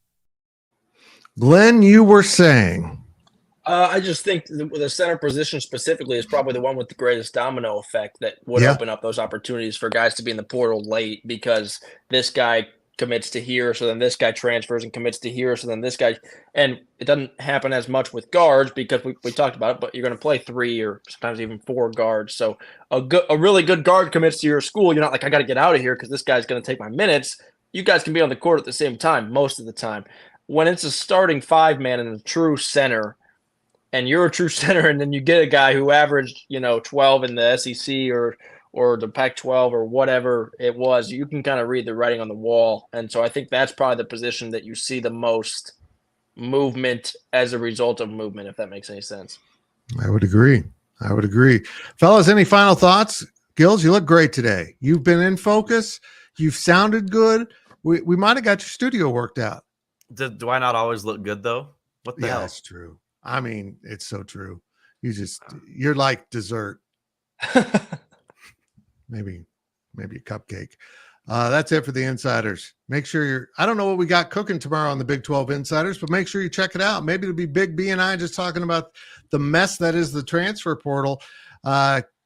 Glenn, you were saying. I just think the center position specifically is probably the one with the greatest domino effect that would open up those opportunities for guys to be in the portal late, because this guy commits to here, so then this guy transfers and commits to here, so then this guy, and it doesn't happen as much with guards because we talked about it, but you're going to play 3 or sometimes even 4 guards. So a really good guard commits to your school. You're not like, I got to get out of here because this guy's going to take my minutes. You guys can be on the court at the same time most of the time. When it's a starting 5-man and a true center, and you're a true center, and then you get a guy who averaged 12 in the SEC or the Pac-12 or whatever it was, you can kind of read the writing on the wall. And so I think that's probably the position that you see the most movement as a result of movement, if that makes any sense. I would agree. Fellas, any final thoughts? Gills, you look great today. You've been in focus. You've sounded good. We might have got your studio worked out. Do I not always look good, though? What the hell? That's true. I mean, it's so true. You're like dessert. Maybe a cupcake. That's it for the Insiders. Make sure I don't know what we got cooking tomorrow on the Big 12 Insiders, but make sure you check it out. Maybe it'll be Big B and I just talking about the mess that is the transfer portal.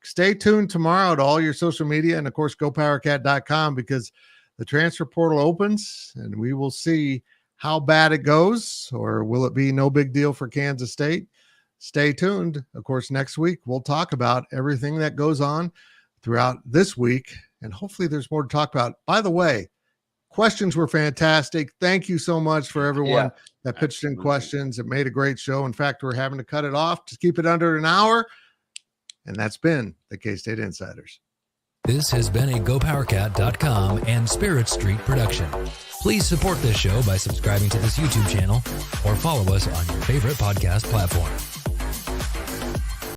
Stay tuned tomorrow to all your social media and, of course, GoPowercat.com, because the transfer portal opens and we will see how bad it goes, or will it be no big deal for Kansas State? Stay tuned. Of course, next week we'll talk about everything that goes on throughout this week, and hopefully there's more to talk about. By the way, questions were fantastic. Thank you so much for everyone that pitched in questions. It made a great show. In fact, we're having to cut it off to keep it under an hour, and that's been the K-State Insiders. This has been a GoPowercat.com and Spirit Street production. Please support this show by subscribing to this YouTube channel or follow us on your favorite podcast platform.